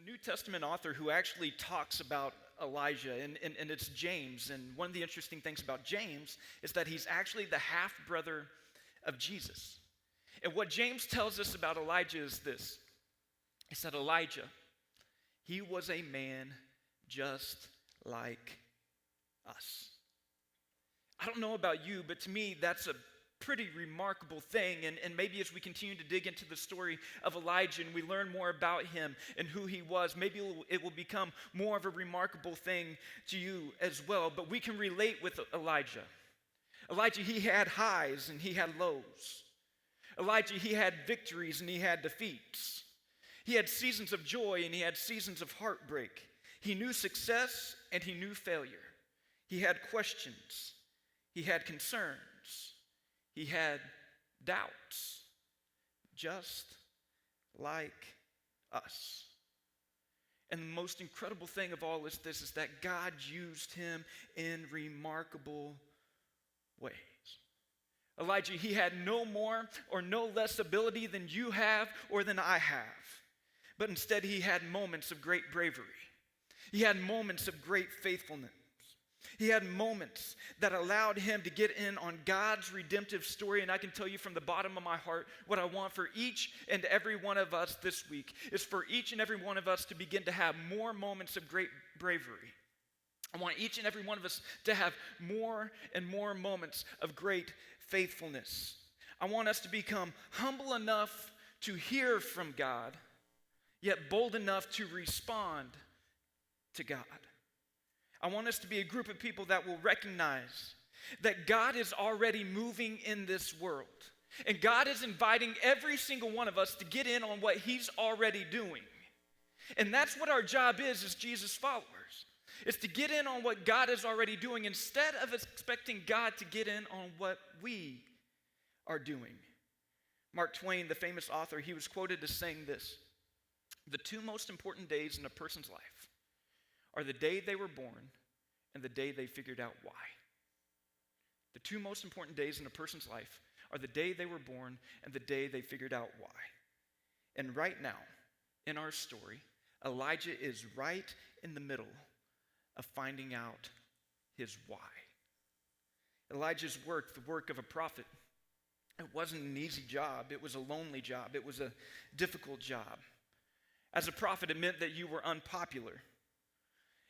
New Testament author who actually talks about Elijah, and it's James. And one of the interesting things about James is that he's actually the half-brother of Jesus. And what James tells us about Elijah is this. He said, Elijah, he was a man just like us. I don't know about you, but to me, that's a pretty remarkable thing. And maybe as we continue to dig into the story of Elijah and we learn more about him and who he was, maybe it will become more of a remarkable thing to you as well. But we can relate with Elijah. Elijah, he had highs and he had lows. Elijah, he had victories and he had defeats. He had seasons of joy and he had seasons of heartbreak. He knew success and he knew failure. He had questions. He had concerns. He had doubts, just like us. And the most incredible thing of all is this, is that God used him in remarkable ways. Elijah, he had no more or no less ability than you have or than I have. But instead, he had moments of great bravery. He had moments of great faithfulness. He had moments that allowed him to get in on God's redemptive story. And I can tell you from the bottom of my heart, what I want for each and every one of us this week is for each and every one of us to begin to have more moments of great bravery. I want each and every one of us to have more and more moments of great faithfulness. I want us to become humble enough to hear from God, yet bold enough to respond to God. I want us to be a group of people that will recognize that God is already moving in this world. And God is inviting every single one of us to get in on what he's already doing. And that's what our job is as Jesus followers. Is to get in on what God is already doing instead of expecting God to get in on what we are doing. Mark Twain, the famous author, he was quoted as saying this: "The two most important days in a person's life are the day they were born and the day they figured out why." The two most important days in a person's life are the day they were born and the day they figured out why. And right now, in our story, Elijah is right in the middle of finding out his why. Elijah's work, the work of a prophet, it wasn't an easy job. It was a lonely job. It was a difficult job. As a prophet, it meant that you were unpopular.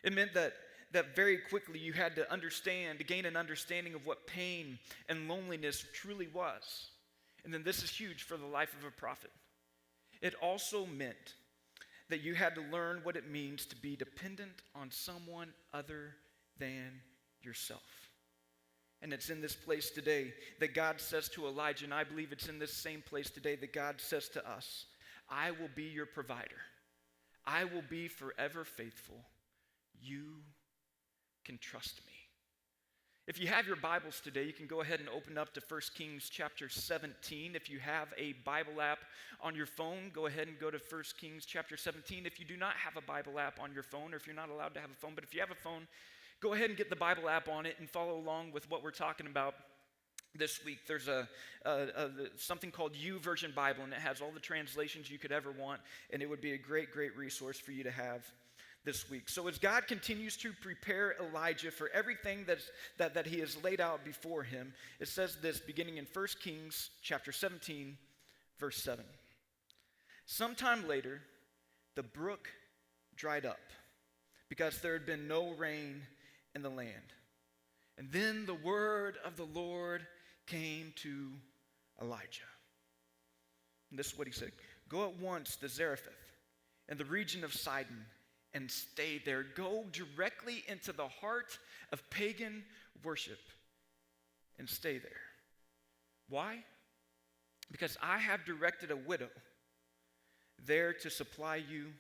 It meant that very quickly you had to gain an understanding of what pain and loneliness truly was. And then this is huge for the life of a prophet. It also meant that you had to learn what it means to be dependent on someone other than yourself. And it's in this place today that God says to Elijah, and I believe it's in this same place today that God says to us, I will be your provider. I will be forever faithful. You can trust me. If you have your Bibles today, you can go ahead and open up to 1 Kings chapter 17. If you have a Bible app on your phone, go ahead and go to 1 Kings chapter 17. If you do not have a Bible app on your phone, or if you're not allowed to have a phone, but if you have a phone, go ahead and get the Bible app on it and follow along with what we're talking about this week. There's something called YouVersion Bible, and it has all the translations you could ever want, and it would be a great, great resource for you to have this week. So as God continues to prepare Elijah for everything that he has laid out before him, it says this, beginning in 1 Kings chapter 17, verse 7. Sometime later, the brook dried up because there had been no rain in the land. And then the word of the Lord came to Elijah. And this is what he said: "Go at once to Zarephath in the region of Sidon and stay there." Go directly into the heart of pagan worship and stay there. Why? Because I have directed a widow there to supply you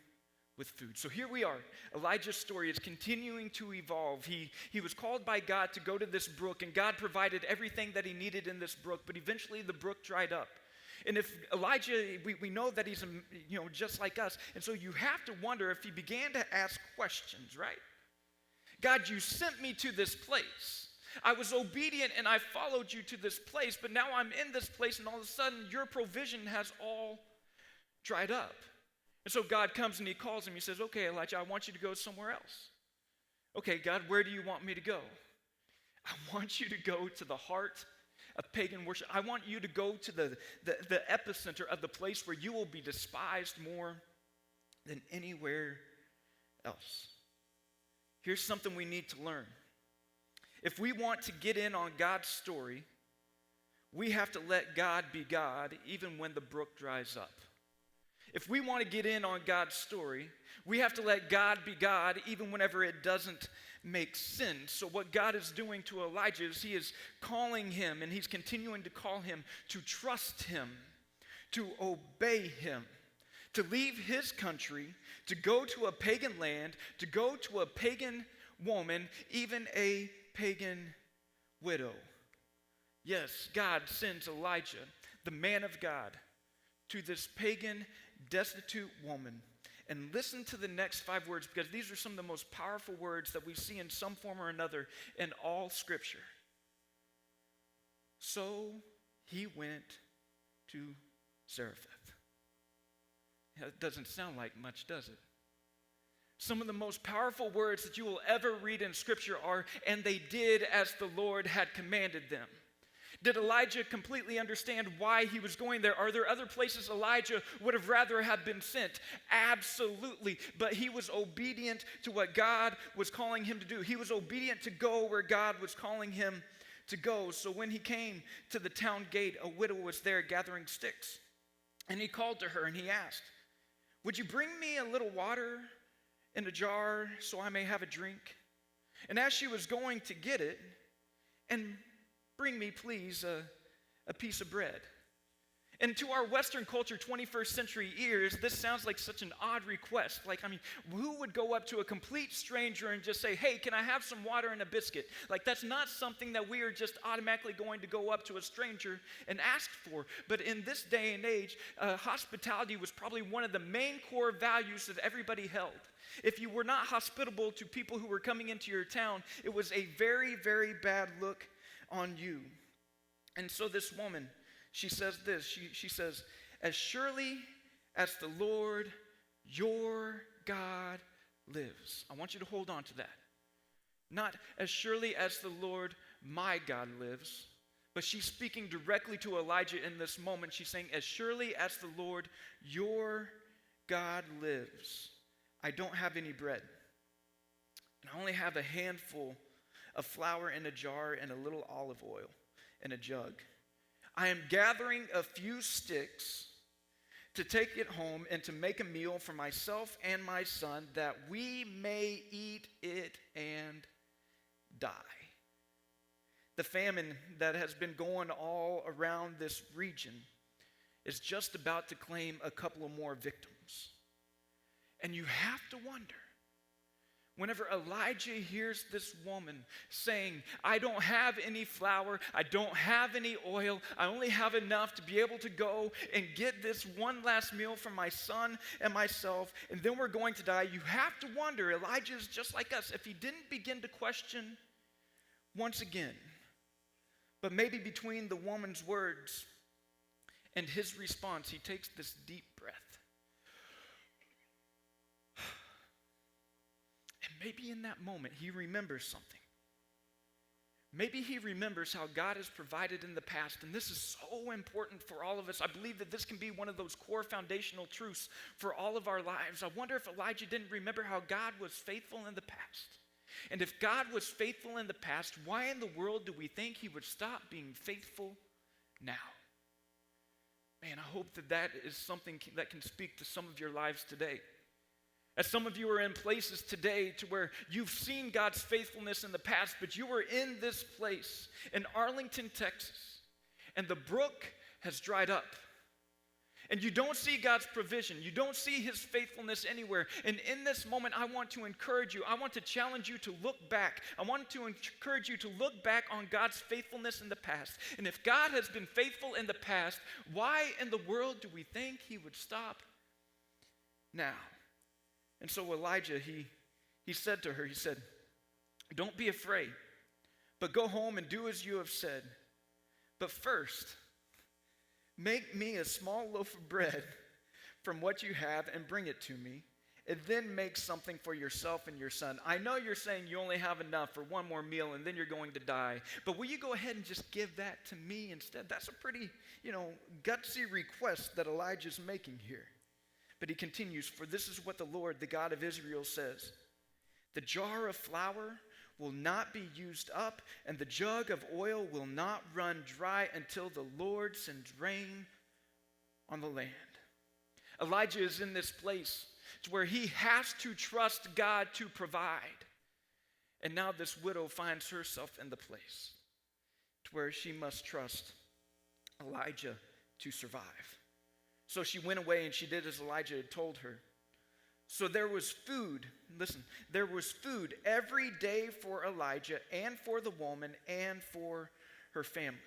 with food. So here we are. Elijah's story is continuing to evolve. He was called by God to go to this brook, and God provided everything that he needed in this brook, but eventually the brook dried up. And if Elijah, we know that he's just like us, and so you have to wonder if he began to ask questions, right? God, you sent me to this place. I was obedient and I followed you to this place, but now I'm in this place and all of a sudden your provision has all dried up. And so God comes and he calls him. He says, okay, Elijah, I want you to go somewhere else. Okay, God, where do you want me to go? I want you to go to the heart of pagan worship. I want you to go to the epicenter of the place where you will be despised more than anywhere else. Here's something we need to learn. If we want to get in on God's story, we have to let God be God even when the brook dries up. If we want to get in on God's story, we have to let God be God even whenever it doesn't make sense. So what God is doing to Elijah is he is calling him, and he's continuing to call him to trust him, to obey him, to leave his country, to go to a pagan land, to go to a pagan woman, even a pagan widow. Yes, God sends Elijah, the man of God, to this pagan, destitute woman. And listen to the next 5 words, because these are some of the most powerful words that we see in some form or another in all Scripture. So he went to Zarephath. It doesn't sound like much, does it? Some of the most powerful words that you will ever read in Scripture are, and they did as the Lord had commanded them. Did Elijah completely understand why he was going there? Are there other places Elijah would have rather have been sent? Absolutely. But he was obedient to what God was calling him to do. He was obedient to go where God was calling him to go. So when he came to the town gate, a widow was there gathering sticks. And he called to her and he asked, "Would you bring me a little water in a jar so I may have a drink?" And as she was going to get it, "And bring me, please, a piece of bread." And to our Western culture, 21st century ears, this sounds like such an odd request. Who would go up to a complete stranger and just say, "Hey, can I have some water and a biscuit?" That's not something that we are just automatically going to go up to a stranger and ask for. But in this day and age, hospitality was probably one of the main core values that everybody held. If you were not hospitable to people who were coming into your town, it was a very, very bad look on you. And so this woman, she says this, she says, "As surely as the Lord your God lives." I want you to hold on to that. Not "as surely as the Lord my God lives," but she's speaking directly to Elijah in this moment. She's saying, "As surely as the Lord your God lives, I don't have any bread. And I only have a handful of flour in a jar and a little olive oil in a jug. I am gathering a few sticks to take it home and to make a meal for myself and my son, that we may eat it and die." The famine that has been going all around this region is just about to claim a couple of more victims. And you have to wonder, whenever Elijah hears this woman saying, "I don't have any flour, I don't have any oil, I only have enough to be able to go and get this one last meal for my son and myself, and then we're going to die," you have to wonder, Elijah is just like us, if he didn't begin to question once again. But maybe between the woman's words and his response, he takes this deep breath. Maybe in that moment, he remembers something. Maybe he remembers how God has provided in the past, and this is so important for all of us. I believe that this can be one of those core foundational truths for all of our lives. I wonder if Elijah didn't remember how God was faithful in the past. And if God was faithful in the past, why in the world do we think he would stop being faithful now? Man, I hope that that is something that can speak to some of your lives today. As some of you are in places today to where you've seen God's faithfulness in the past, but you were in this place in Arlington, Texas, and the brook has dried up. And you don't see God's provision. You don't see his faithfulness anywhere. And in this moment, I want to encourage you. I want to challenge you to look back. I want to encourage you to look back on God's faithfulness in the past. And if God has been faithful in the past, why in the world do we think he would stop now? And so Elijah, he said to her, he said, "Don't be afraid, but go home and do as you have said. But first, make me a small loaf of bread from what you have and bring it to me, and then make something for yourself and your son. I know you're saying you only have enough for one more meal and then you're going to die, but will you go ahead and just give that to me instead? That's a pretty, gutsy request that Elijah's making here. But he continues, for this is what the Lord, the God of Israel, says. The jar of flour will not be used up, and the jug of oil will not run dry until the Lord sends rain on the land. Elijah is in this place to where he has to trust God to provide. And now this widow finds herself in the place to where she must trust Elijah to survive. So she went away and she did as Elijah had told her. So there was food, listen, there was food every day for Elijah and for the woman and for her family.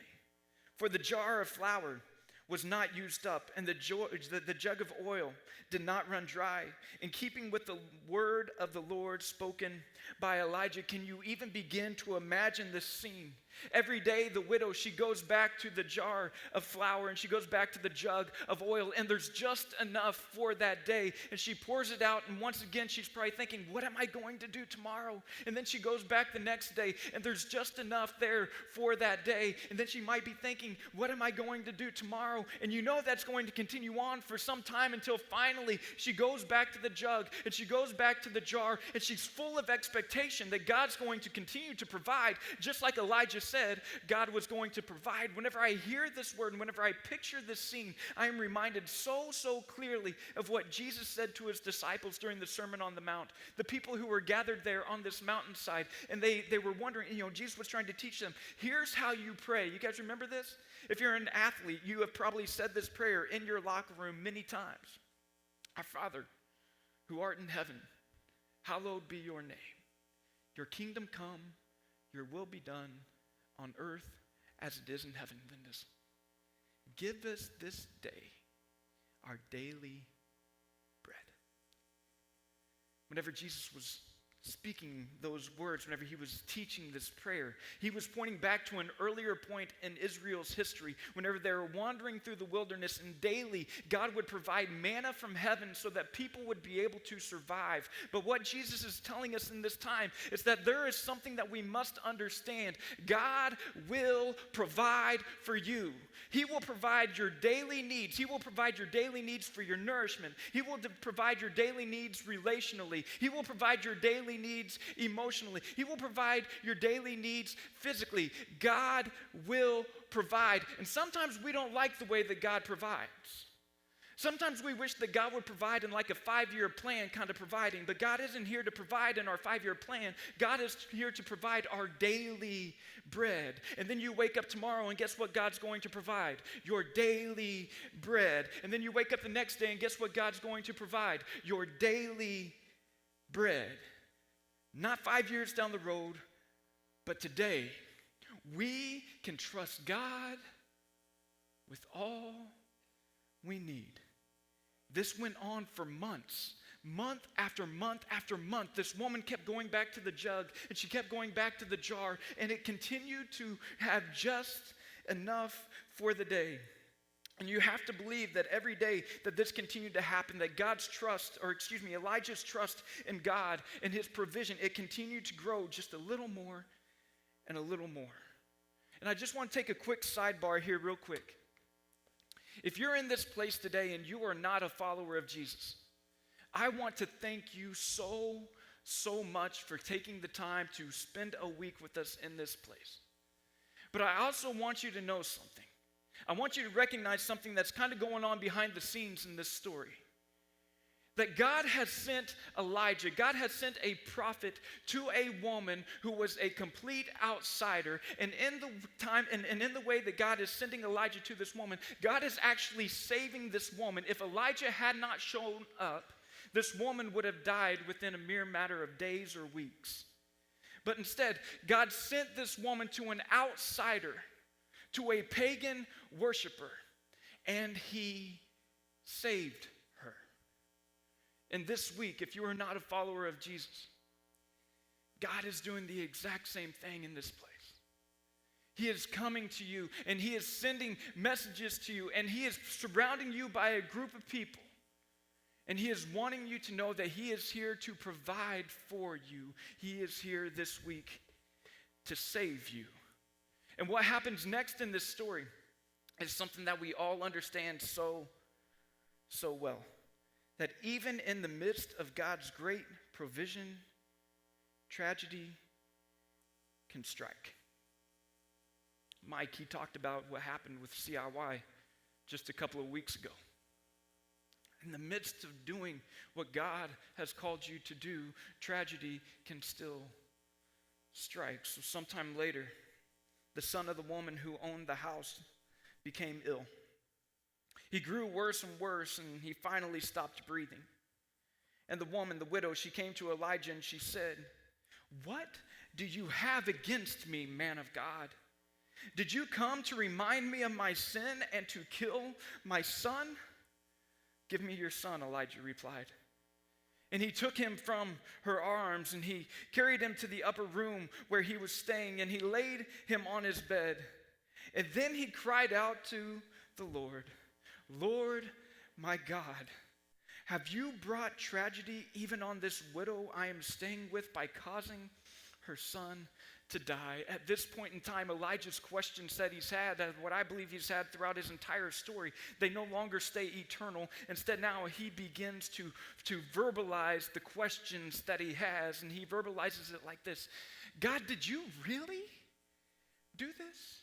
For the jar of flour was not used up, and the jug of oil did not run dry, in keeping with the word of the Lord spoken by Elijah. Can you even begin to imagine this scene? Every day the widow, she goes back to the jar of flour and she goes back to the jug of oil, and there's just enough for that day, and she pours it out, and once again she's probably thinking, what am I going to do tomorrow? And then she goes back the next day and there's just enough there for that day, and then she might be thinking, what am I going to do tomorrow? And you know that's going to continue on for some time until finally she goes back to the jug and she goes back to the jar, and she's full of expectation that God's going to continue to provide, just like Elijah said God was going to provide. Whenever I hear this word and whenever I picture this scene, I am reminded so clearly of what Jesus said to his disciples during the Sermon on the Mount. The people who were gathered there on this mountainside, and they were wondering, Jesus was trying to teach them, here's how you pray. You guys remember this? If you're an athlete, you have probably said this prayer in your locker room many times. Our Father, who art in heaven, hallowed be your name. Your kingdom come, your will be done on earth as it is in heaven. Give us this day our daily bread. Whenever Jesus was speaking those words, whenever he was teaching this prayer, he was pointing back to an earlier point in Israel's history, whenever they were wandering through the wilderness, and daily God would provide manna from heaven so that people would be able to survive. But what Jesus is telling us in this time is that there is something that we must understand. God will provide for you. He will provide your daily needs. He will provide your daily needs for your nourishment. He will provide your daily needs relationally. He will provide your daily needs emotionally. He will provide your daily needs physically. God will provide. And sometimes we don't like the way that God provides. Sometimes we wish that God would provide in like a 5-year plan kind of providing, but God isn't here to provide in our 5-year plan. God is here to provide our daily bread. And then you wake up tomorrow and guess what God's going to provide? Your daily bread. And then you wake up the next day and guess what God's going to provide? Your daily bread. Not 5 years down the road, but today. We can trust God with all we need. This went on for months. Month after month after month, this woman kept going back to the jug, and she kept going back to the jar, and it continued to have just enough for the day. And you have to believe that every day that this continued to happen, that Elijah's trust in God and his provision, it continued to grow just a little more and a little more. And I just want to take a quick sidebar here real quick. If you're in this place today and you are not a follower of Jesus, I want to thank you so much for taking the time to spend a week with us in this place. But I also want you to know something. I want you to recognize something that's kind of going on behind the scenes in this story. That God has sent Elijah, God has sent a prophet to a woman who was a complete outsider. And in the time and in the way that God is sending Elijah to this woman, God is actually saving this woman. If Elijah had not shown up, this woman would have died within a mere matter of days or weeks. But instead, God sent this woman to an outsider, to a pagan worshiper, and he saved her. And this week, if you are not a follower of Jesus, God is doing the exact same thing in this place. He is coming to you, and he is sending messages to you, and he is surrounding you by a group of people And he is wanting you to know that he is here to provide for you. He is here this week to save you. And what happens next in this story is something that we all understand so well. That even in the midst of God's great provision, tragedy can strike. Mike, he talked about what happened with CIY just a couple of weeks ago. In the midst of doing what God has called you to do, tragedy can still strike. So sometime later, the son of the woman who owned the house became ill. He grew worse and worse, and he finally stopped breathing. And the woman, the widow, she came to Elijah and she said, "What do you have against me, man of God? Did you come to remind me of my sin and to kill my son?" "Give me your son," Elijah replied. And he took him from her arms and he carried him to the upper room where he was staying, and he laid him on his bed. And then he cried out to the Lord, "Lord, my God, have you brought tragedy even on this widow I am staying with by causing her son to die?" At this point in time, Elijah's questions that he's had, what I believe he's had throughout his entire story, they no longer stay eternal. Instead, now he begins to verbalize the questions that he has, and he verbalizes it like this: "God, did you really do this?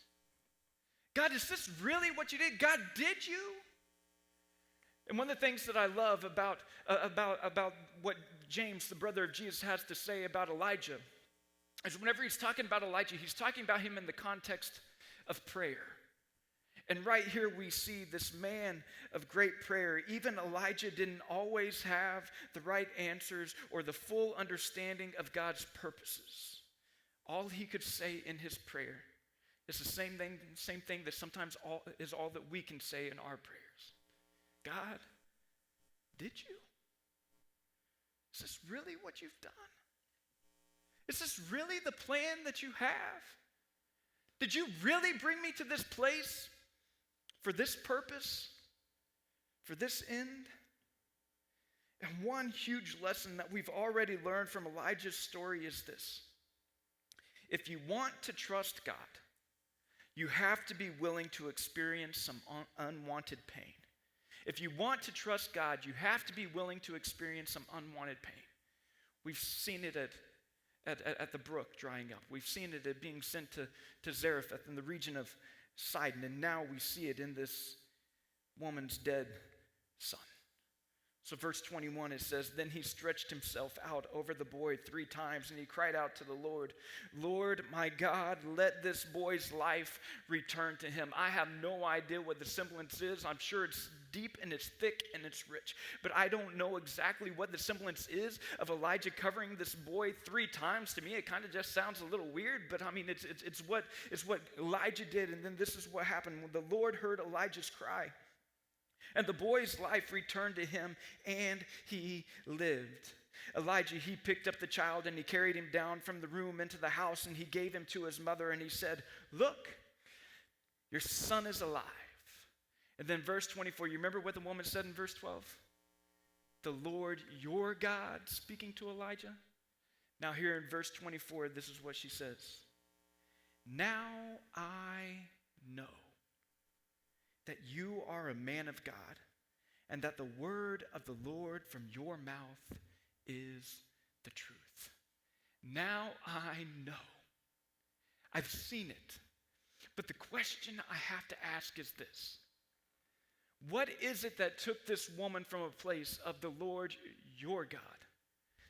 God, is this really what you did? God, did you?" And one of the things that I love about what James, the brother of Jesus, has to say about Elijah is whenever he's talking about Elijah, he's talking about him in the context of prayer. And right here we see this man of great prayer. Even Elijah didn't always have the right answers or the full understanding of God's purposes. All he could say in his prayer is the same thing that sometimes is all that we can say in our prayers. "God, did you? Is this really what you've done? Is this really the plan that you have? Did you really bring me to this place for this purpose, for this end?" And one huge lesson that we've already learned from Elijah's story is this: if you want to trust God, you have to be willing to experience some unwanted pain. If you want to trust God, you have to be willing to experience some unwanted pain. We've seen it at the brook drying up. We've seen it at being sent to Zarephath in the region of Sidon, and now we see it in this woman's dead son. So verse 21, it says, "Then he stretched himself out over the boy 3 times, and he cried out to the Lord, 'Lord, my God, let this boy's life return to him.'" I have no idea what the semblance is. I'm sure it's deep and it's thick and it's rich, but I don't know exactly what the semblance is of Elijah covering this boy 3 times. To me, it kind of just sounds a little weird, but I mean, it's what Elijah did. And then this is what happened. When the Lord heard Elijah's cry, and the boy's life returned to him, and he lived. Elijah, he picked up the child and he carried him down from the room into the house, and he gave him to his mother, and he said, "Look, your son is alive." And then verse 24, you remember what the woman said in verse 12? "The Lord your God," speaking to Elijah. Now here in verse 24, this is what she says: "Now I know that you are a man of God, and that the word of the Lord from your mouth is the truth." Now I know. I've seen it. But the question I have to ask is this: what is it that took this woman from a place of the Lord your God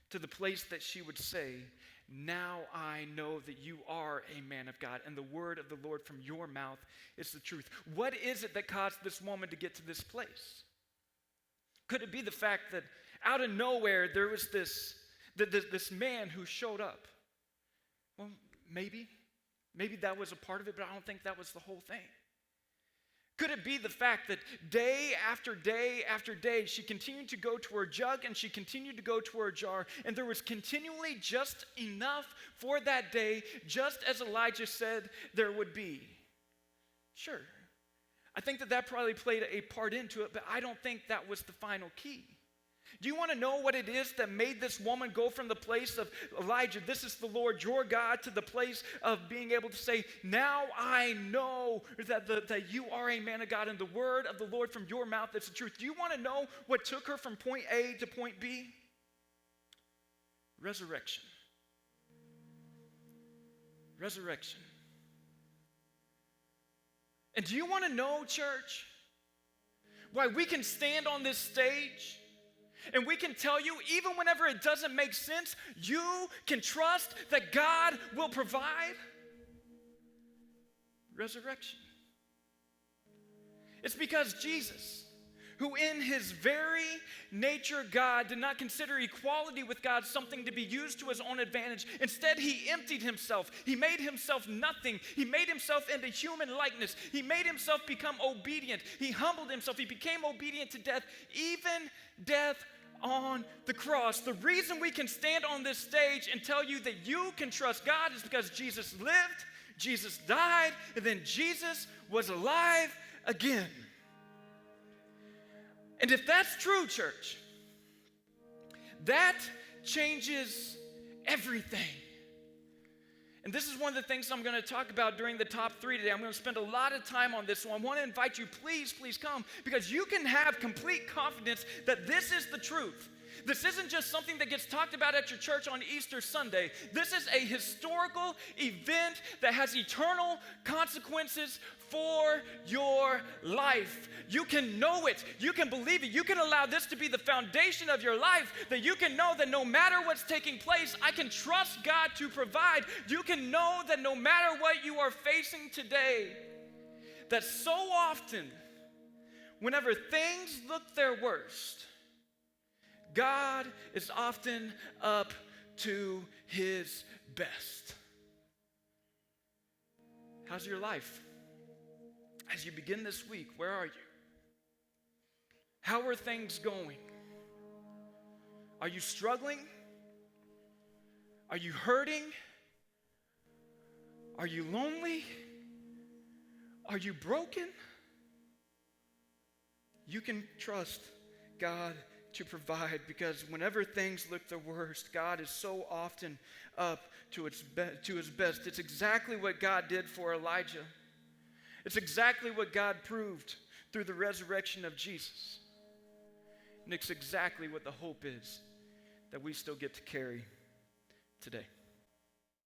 to the place that she would say, "Now I know that you are a man of God, and the word of the Lord from your mouth is the truth"? What is it that caused this woman to get to this place? Could it be the fact that out of nowhere there was this man who showed up? Well, maybe that was a part of it, but I don't think that was the whole thing. Could it be the fact that day after day after day, she continued to go to her jug and she continued to go to her jar, and there was continually just enough for that day, just as Elijah said there would be? Sure. I think that probably played a part into it, but I don't think that was the final key. Do you want to know what it is that made this woman go from the place of Elijah, this is the Lord your God, to the place of being able to say, now I know that you are a man of God and the word of the Lord from your mouth is the truth? Do you want to know what took her from point A to point B? Resurrection. Resurrection. And do you want to know, church, why we can stand on this stage and we can tell you, even whenever it doesn't make sense, you can trust that God will provide? Resurrection. It's because Jesus, who in his very nature God did not consider equality with God something to be used to his own advantage. Instead, he emptied himself. He made himself nothing. He made himself into human likeness. He made himself become obedient. He humbled himself. He became obedient to death, even death on the cross. The reason we can stand on this stage and tell you that you can trust God is because Jesus lived, Jesus died, and then Jesus was alive again. And if that's true, church, that changes everything. And this is one of the things I'm going to talk about during the top 3 today. I'm going to spend a lot of time on this, so I want to invite you, please come, because you can have complete confidence that this is the truth. This isn't just something that gets talked about at your church on Easter Sunday. This is a historical event that has eternal consequences for your life. You can know it. You can believe it. You can allow this to be the foundation of your life, that you can know that no matter what's taking place, I can trust God to provide. You can know that no matter what you are facing today, that so often, whenever things look their worst, God is often up to his best. How's your life? As you begin this week, where are you? How are things going? Are you struggling? Are you hurting? Are you lonely? Are you broken? You can trust God to provide, because whenever things look the worst, God is so often up to his best. It's exactly what God did for Elijah. It's exactly what God proved through the resurrection of Jesus. And it's exactly what the hope is that we still get to carry today.